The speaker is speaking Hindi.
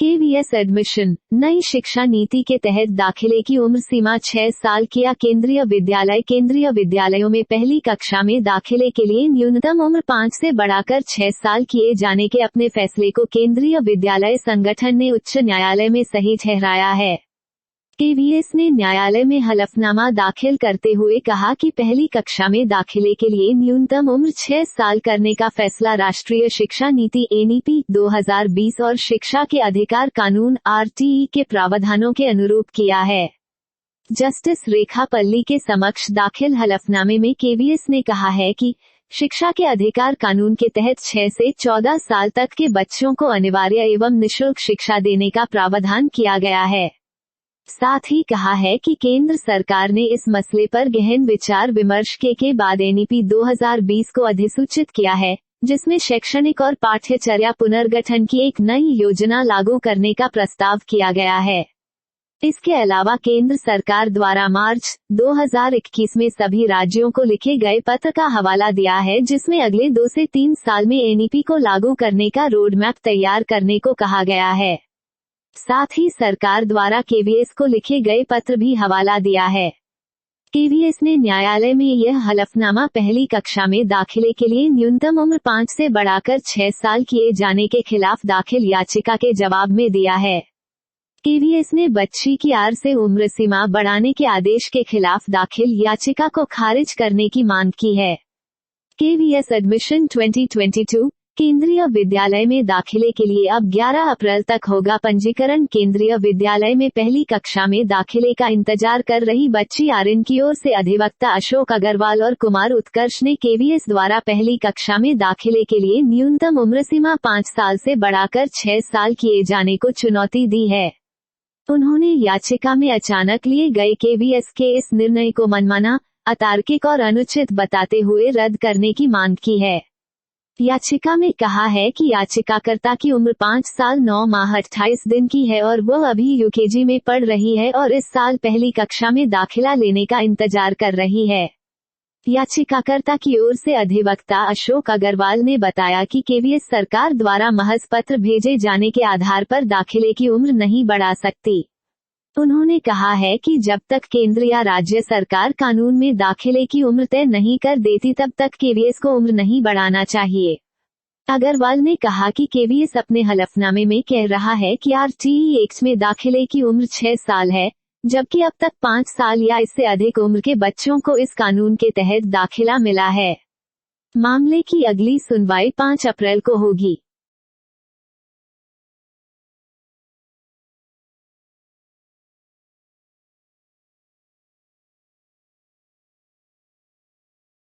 केवीएस एडमिशन, नई शिक्षा नीति के तहत दाखिले की उम्र सीमा 6 साल किया केंद्रीय विद्यालयों में पहली कक्षा में दाखिले के लिए न्यूनतम उम्र 5 से बढ़ाकर 6 साल किए जाने के अपने फैसले को केंद्रीय विद्यालय संगठन ने उच्च न्यायालय में सही ठहराया है। केवीएस ने न्यायालय में हलफनामा दाखिल करते हुए कहा कि पहली कक्षा में दाखिले के लिए न्यूनतम उम्र 6 साल करने का फैसला राष्ट्रीय शिक्षा नीति एनईपी 2020 और शिक्षा के अधिकार कानून आरटीई के प्रावधानों के अनुरूप किया है। जस्टिस रेखा पल्ली के समक्ष दाखिल हलफनामे में केवीएस ने कहा है कि शिक्षा के अधिकार कानून के तहत 6 से 14 साल तक के बच्चों को अनिवार्य एवं निःशुल्क शिक्षा देने का प्रावधान किया गया है। साथ ही कहा है कि केंद्र सरकार ने इस मसले पर गहन विचार विमर्श के बाद एनईपी 2020 को अधिसूचित किया है, जिसमें शैक्षणिक और पाठ्यचर्या पुनर्गठन की एक नई योजना लागू करने का प्रस्ताव किया गया है। इसके अलावा केंद्र सरकार द्वारा मार्च 2021 में सभी राज्यों को लिखे गए पत्र का हवाला दिया है, जिसमें अगले 2 से 3 साल में एनईपी को लागू करने का रोडमैप तैयार करने को कहा गया है। साथ ही सरकार द्वारा केवीएस को लिखे गए पत्र भी हवाला दिया है। केवीएस ने न्यायालय में यह हलफनामा पहली कक्षा में दाखिले के लिए न्यूनतम उम्र 5 से बढ़ाकर 6 साल किए जाने के खिलाफ दाखिल याचिका के जवाब में दिया है। केवीएस ने बच्ची की आर से उम्र सीमा बढ़ाने के आदेश के खिलाफ दाखिल याचिका को खारिज करने की मांग की है। केवीएस एडमिशन 2022 केंद्रीय विद्यालय में दाखिले के लिए अब 11 अप्रैल तक होगा पंजीकरण। केंद्रीय विद्यालय में पहली कक्षा में दाखिले का इंतजार कर रही बच्ची आर्यन की ओर से अधिवक्ता अशोक अग्रवाल और कुमार उत्कर्ष ने केवीएस द्वारा पहली कक्षा में दाखिले के लिए न्यूनतम उम्र सीमा 5 साल से बढ़ाकर 6 साल किए जाने को चुनौती दी है। उन्होंने याचिका में अचानक लिए गए केवीएस के इस निर्णय को मनमाना, अतार्किक और अनुचित बताते हुए रद्द करने की मांग की है। याचिका में कहा है कि याचिकाकर्ता की उम्र 5 साल 9 माह 28 दिन की है और वह अभी यूकेजी में पढ़ रही है और इस साल पहली कक्षा में दाखिला लेने का इंतजार कर रही है। याचिकाकर्ता की ओर से अधिवक्ता अशोक अग्रवाल ने बताया कि केवीएस सरकार द्वारा महज पत्र भेजे जाने के आधार पर दाखिले की उम्र नहीं बढ़ा सकती। उन्होंने कहा है कि जब तक केंद्र या राज्य सरकार कानून में दाखिले की उम्र तय नहीं कर देती तब तक केवीएस को उम्र नहीं बढ़ाना चाहिए। अग्रवाल ने कहा कि केवीएस अपने हलफनामे में कह रहा है कि आरटीई एक्ट में दाखिले की उम्र 6 साल है, जबकि अब तक 5 साल या इससे अधिक उम्र के बच्चों को इस कानून के तहत दाखिला मिला है। मामले की अगली सुनवाई 5 अप्रैल को होगी।